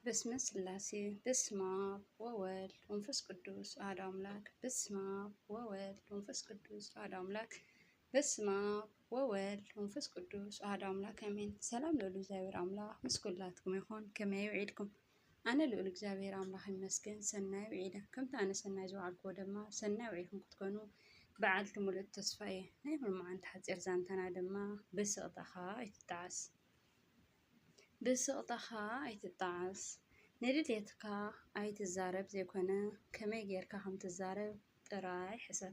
በስመ ስላሴ በስመ አብ ወወልድ ወመንፈስ ቅዱስ አሐዱ አምላክ። በስመ አብ ወወልድ ወመንፈስ ቅዱስ አሐዱ አምላክ። በስመ አብ ወወልድ ወመንፈስ ቅዱስ አሐዱ አምላክ አሜን። ሰላም ለሉ እግዚአብሔር አምላክ ምስ ኩላትኩም ይኹን። ከመይ ውዒድኩም? ኣነ ልዑል እግዚአብሔር አምላክ ይመስገን ሰናይ ውዒደ። ከምቲ ኣነ ሰናይ ዝወዓልክዎ ድማ ሰናይ ውዒድኩም ክትኮኑ በዓልቲ ሙሉእ ተስፋ እየ። ናይ ሎማዓንቲ ሓፂር ዛንታና ድማ ብስቕታኻ ኣይትጣዓስ ብስቕታኻ ኣይትጣዓስ። ንድሌትካ ኣይትዛረብ ዘይኮነ ከመይ ጌርካ ከም ትዛረብ ጥራይ ሕሰብ።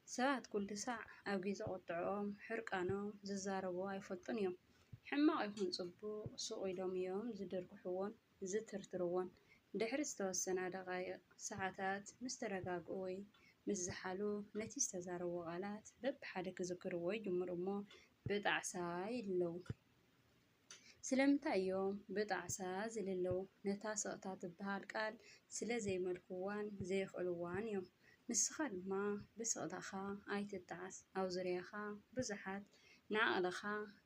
ሰባት ኩሉ ሳዕ ኣብ ግዜ ቁጥዕኦም ሕርቃኖም ዝዛረቡ ኣይፈልጡን እዮም። ሕማቕ ይኹን ፅቡቕ ሱቕ ኢሎም እዮም ዝድርግሕዎን ዝትርትርዎን። ድሕሪ ዝተወሰነ ደቃይቕ ሰዓታት ምስ ተረጋግኡ ወይ ምስ ዝሓሉ ነቲ ዝተዛረብዎ ቃላት በብሓደ ክዝክርዎ ይጅምሩ እሞ ብጣዕሳ ይልለው። ስለምንታይ እዮም ብጣዕሳ ዝልለው? ነታ ስቕታ ትበሃል ቃል ስለ ዘይመልክዋን ዘይኽእልዋን እዮም። ንስኻ ድማ ብስቕታኻ ኣይትጣዓስ። ኣብ ዙርያኻ ብዙሓት ንዓቕልኻ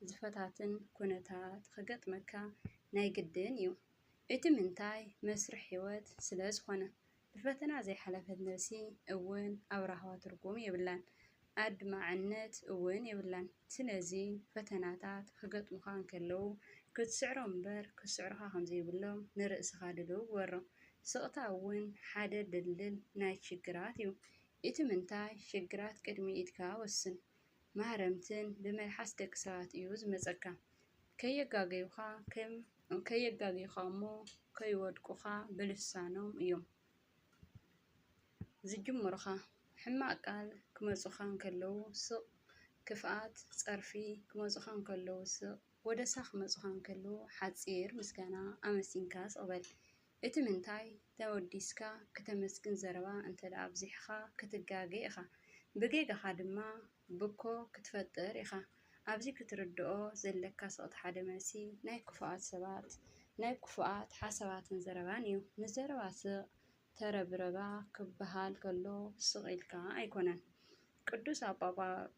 ዝፈታትን ኩነታት ክገጥመካ ናይ ግድን እዩ። እቲ ምንታይ መስርሕ ሂወት ስለ ዝኾነ። ብፈተና ዘይሓለፈት ነፍሲ እውን ኣብ ራህዋ ትርጉም የብላን፣ ኣድማዕነት እውን የብላን። ስለዚ ፈተናታት ክገጥሙካ እንከለው ክትስዕሮ እምበር ክስዕሩካ ከምዘይብሎም ንርእስኻ ድልው ግበሮ። ስቕታ እውን ሓደ ድልድል ናይ ሽግራት እዩ። እቲ ምንታይ ሽግራት ቅድሚ ኢድካ ወስን። ማህረምትን ብመልሓስ ደቂ ሰባት እዩ ዝመፀካ። ከየጋገዩኻ እሞ ከይወድቁኻ ብልሳኖም እዮም ዝጅምሩኻ። ሕማቅ ቃል ክመፁኻ እንከለው ስቕ፣ ክፍኣት ፀርፊ ክመፁኻ እንከለው ስቕ፣ ወደሳ ክመፁኻ እንከለው ሓፂር ምስጋና ኣመሲንካ ስቕበል። እቲ ምንታይ ተወዲስካ ክተመስግን ዘረባ እንተደኣ ኣብዚሕኻ ክትጋገይ ኢኻ። ብጌጋኻ ድማ ብኮ ክትፈጥር ኢኻ። ኣብዚ ክትርድኦ ዘለካ ስቕቲ ሓደ መልሲ ናይ ክፉኣት ሰባት ናይ ክፉኣት ሓሳባትን ዘረባን እዩ። ንዘረባ ስቕ ተረብረባ ክበሃል ከሎ ስቕ ኢልካ ኣይኮነን። ቅዱስ ኣባ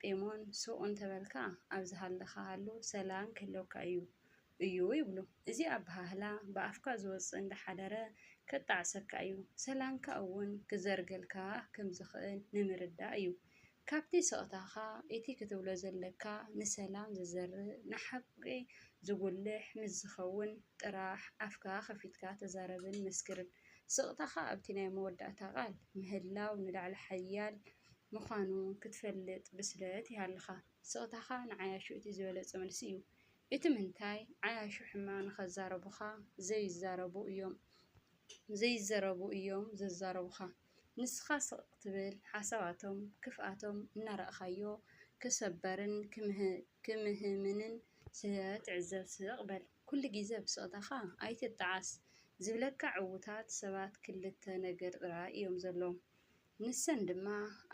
ጳሞን ስቕ እንተበልካ ኣብ ዝሃለኻሉ ሰላም ክህልወካ እዩ ይብሉ። እዚ ኣበሃህላ ብኣፍካ ዝወፅእ እንዳሓደረ ከጣዕሰካ እዩ። ሰላምካ እውን ክዘርገልካ ከም ዝኽእል ንምርዳእ እዩ። ካብቲ ስቕታኻ እቲ ክትብሎ ዘለካ ንሰላም ዝዘርእ ንሓቂ ዝጉልሕ ምስ ዝኸውን ጥራሕ ኣፍካ ከፊትካ ተዛረብን መስክርን። ስቕታኻ ኣብቲ ናይ መወዳእታ ቃል ምህላው ንላዕሊ ሓያል ምዃኑ ክትፈልጥ ብስለት ይሃልኻ። ስቕታኻ ንዓያሹ እቲ ዝበለፀ መልሲ እዩ። እቲ ምንታይ ዓያሹ ሕማቕ ንኸዛረቡኻ ዘይዘረቡ እዮም ዘዛረቡኻ። ንስኻ ስቕ ትብል ሓሳባቶም ክፍኣቶም እናረእኻዮ ክሰበርን ክምህምንን ስለ ትዕዘብ ስቕ በል። ኩሉ ግዜ ብስቕታኻ ኣይትጣዓስ ዝብለካ ዕዉታት ሰባት ክልተ ነገር ጥራይ እዮም ዘለዎም። ንሰን ድማ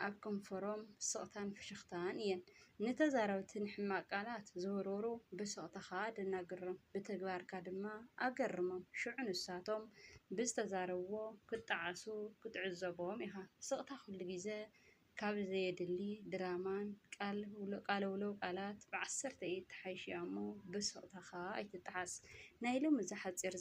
ኣብ ከንፈሮም ስቕታን ፍሽኽታን እየን። ንተዛረብቲ ሕማቅ ቃላት ዝውርውሩ ብስቕታኻ ደናግሮም፣ ብተግባርካ ድማ ኣገርሞም። ሽዑ ንሳቶም ብዝተዛረብዎ ክጣዓሱ ክትዕዘቦም ኢኻ። ስቕታ ኩሉ ግዜ ካብ ዘየድሊ ድራማን ቃለውለው ቃላት ብ10 ኢድ ተሓይሽያ እሞ ብስቕታኻ ኣይትጣዓስ። ናይ ሎሚ እዚ ሓፂር